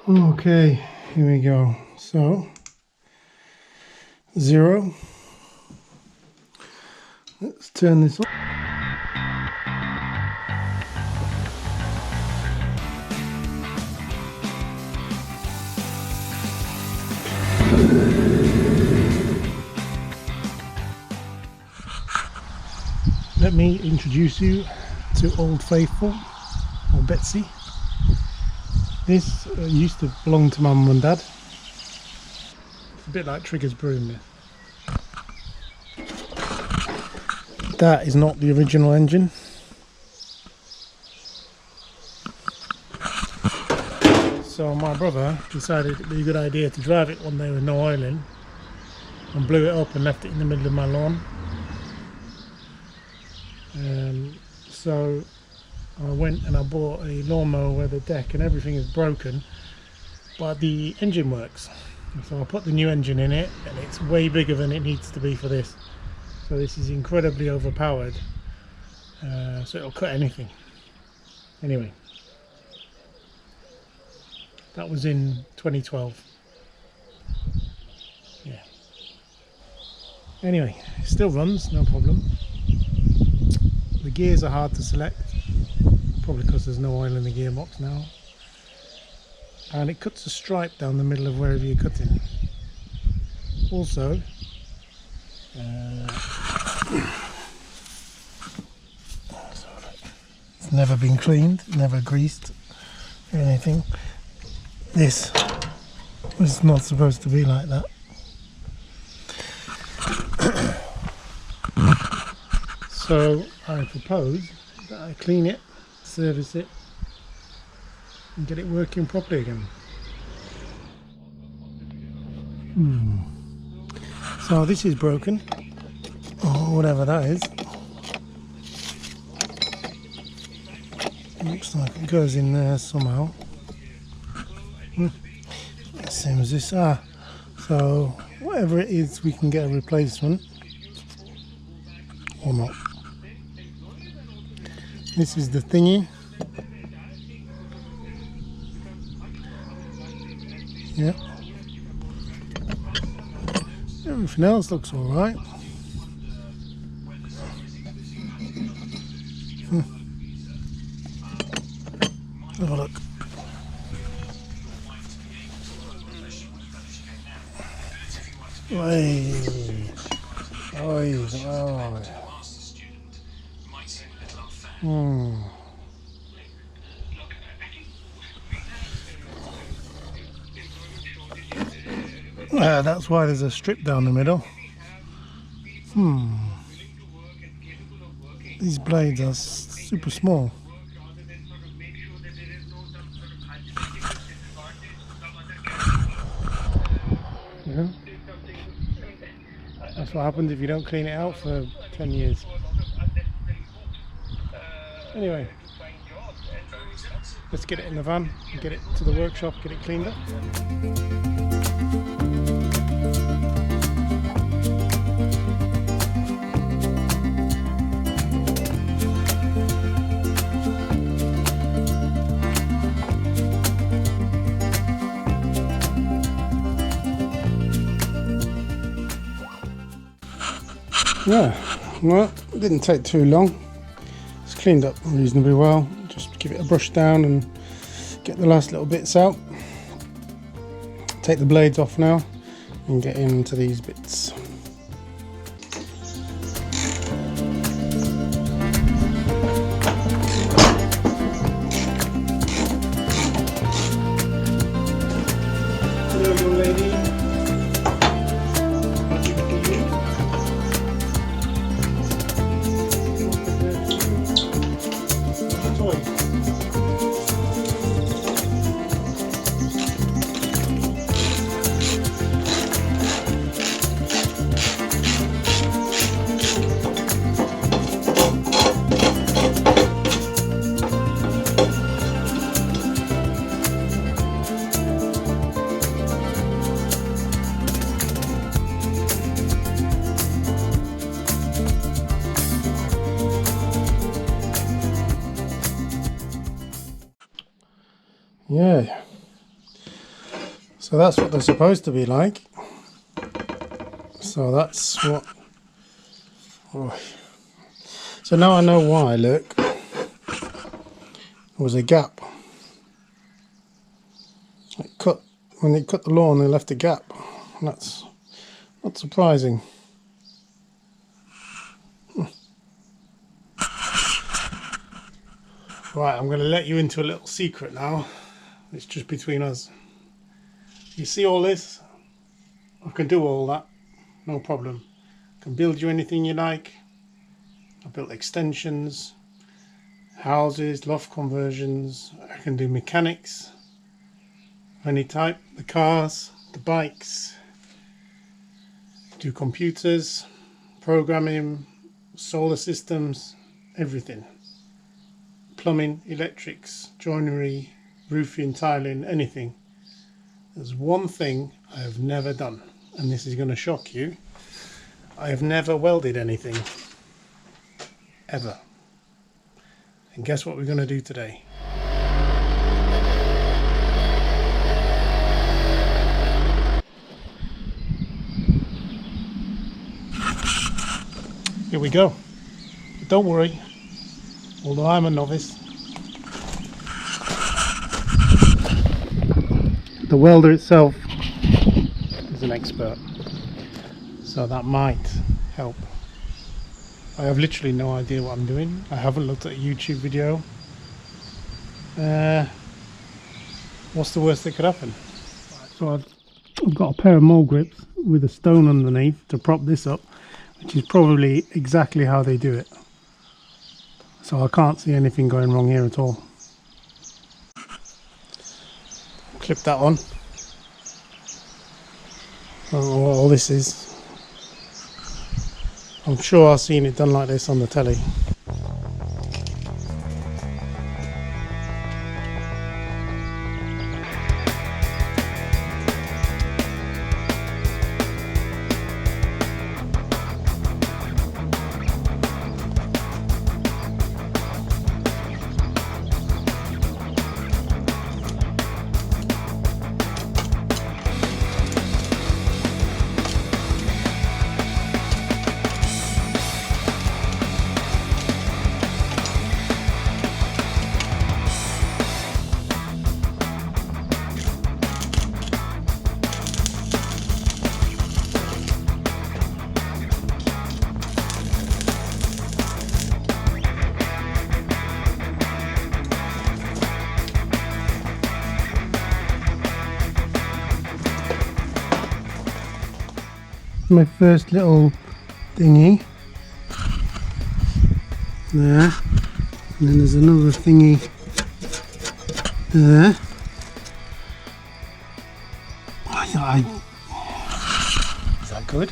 Okay, here we go. So 0. Let's turn this on. Let me introduce you to Old Faithful, or Betsy. This used to belong to my mum and dad. It's a bit like Trigger's broom, this. That is not the original engine. So my brother decided it'd be a good idea to drive it one day with no oil in, and blew it up and left it in the middle of my lawn. So I went and I bought a lawnmower where the deck and everything is broken, but the engine works. So I put the new engine in it, and it's way bigger than it needs to be for this. So this is incredibly overpowered, so it'll cut anything. Anyway, that was in 2012. Yeah. Anyway, it still runs, no problem. The gears are hard to select, probably because there's no oil in the gearbox now. And it cuts a stripe down the middle of wherever you're cutting. Also, it's never been cleaned, never greased or anything. This was not supposed to be like that. So I propose that I clean it, service it, and get it working properly again. So this is broken, or whatever that is. Looks like it goes in there somehow. Same as this. So whatever it is, we can get a replacement or not. This is the thingy. Yeah. Everything else looks all right. Have a look. Oi. Oi. Oh. That's why there's a strip down the middle. These blades are super small. Yeah. That's what happens if you don't clean it out for 10 years. Anyway, let's get it in the van and get it to the workshop, get it cleaned up. Yeah, well, it didn't take too long. It's cleaned up reasonably well. Just give it a brush down and get the last little bits out. Take the blades off now and get into these bits. Hello, young lady. Yeah, So that's what they're supposed to be like. So that's what... Oh. So now I know why, look. There was a gap. When they cut the lawn, they left a gap. That's not surprising. Right, I'm going to let you into a little secret now. It's just between us. You see all this? I can do all that. No problem. I can build you anything you like. I built extensions, houses, loft conversions. I can do mechanics of any type. The cars, the bikes. Do computers, programming, solar systems, everything. Plumbing, electrics, joinery, roofing, tiling, anything. There's one thing I have never done, and this is going to shock you. I have never welded anything. Ever. And guess what we're going to do today? Here we go. But don't worry, although I'm a novice, the welder itself is an expert, so that might help. I have literally no idea what I'm doing. I haven't looked at a YouTube video. What's the worst that could happen? So I've got a pair of mole grips with a stone underneath to prop this up, which is probably exactly how they do it. So I can't see anything going wrong here at all. Clip that on. I don't know what all this is. I'm sure I've seen it done like this on the telly. My first little thingy there, and then there's another thingy there. Is that good?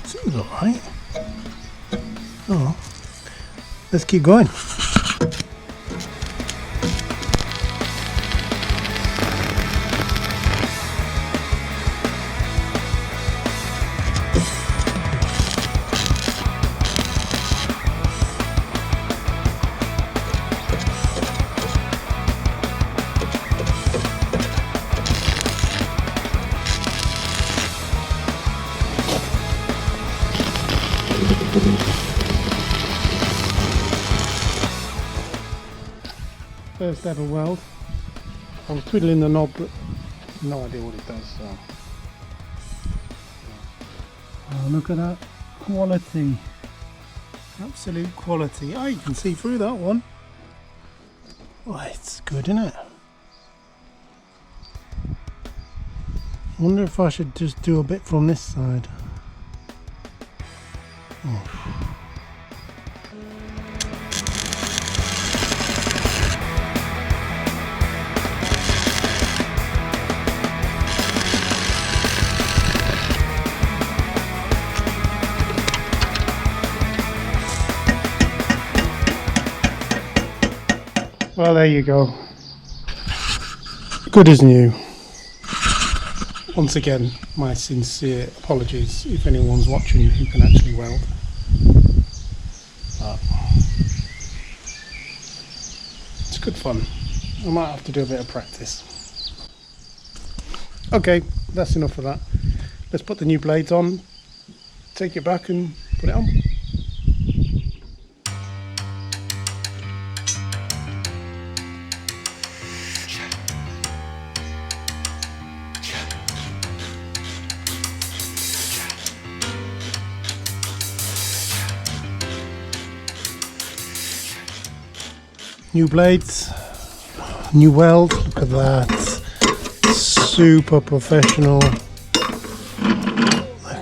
Seems alright. Oh, let's keep going. First ever weld. I was twiddling the knob, but no idea what it does. So. Oh, look at that quality! Absolute quality. Oh, you can see through that one. Oh, it's good, isn't it? I wonder if I should just do a bit from this side. Oh. Well, there you go. Good as new. Once again, my sincere apologies if anyone's watching who can actually weld. But it's good fun. I might have to do a bit of practice. Okay, that's enough of that. Let's put the new blades on, take it back and put it on. New blades, new weld, look at that. Super professional. Look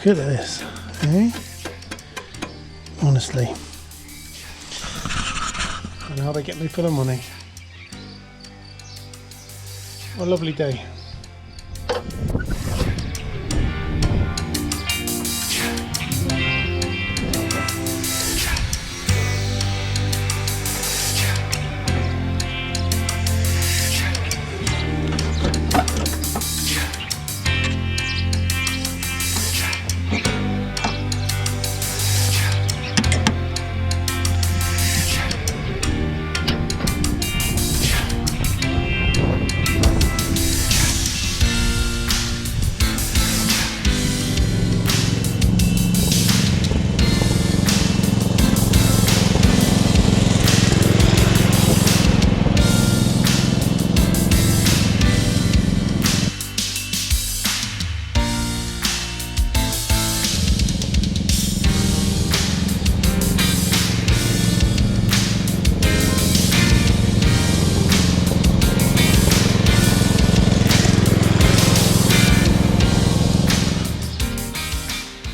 at this, eh? Honestly. And how they get me for the money. What a lovely day.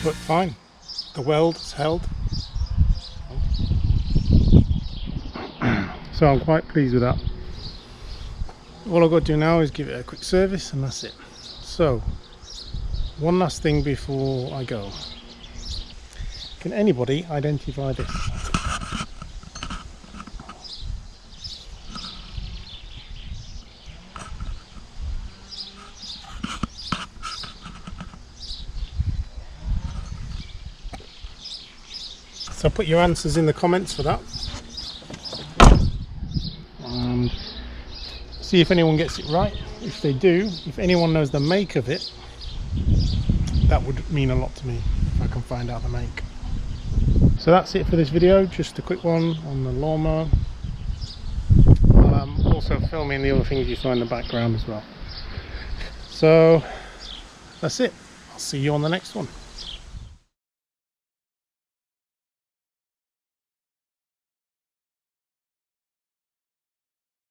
But fine, the weld has held. So I'm quite pleased with that. All I've got to do now is give it a quick service and that's it. So, one last thing before I go. Can anybody identify this? So put your answers in the comments for that. And see if anyone gets it right. If they do, if anyone knows the make of it, that would mean a lot to me if I can find out the make. So that's it for this video, just a quick one on the lawnmower. I'm also filming the other things you saw in the background as well. So that's it. I'll see you on the next one.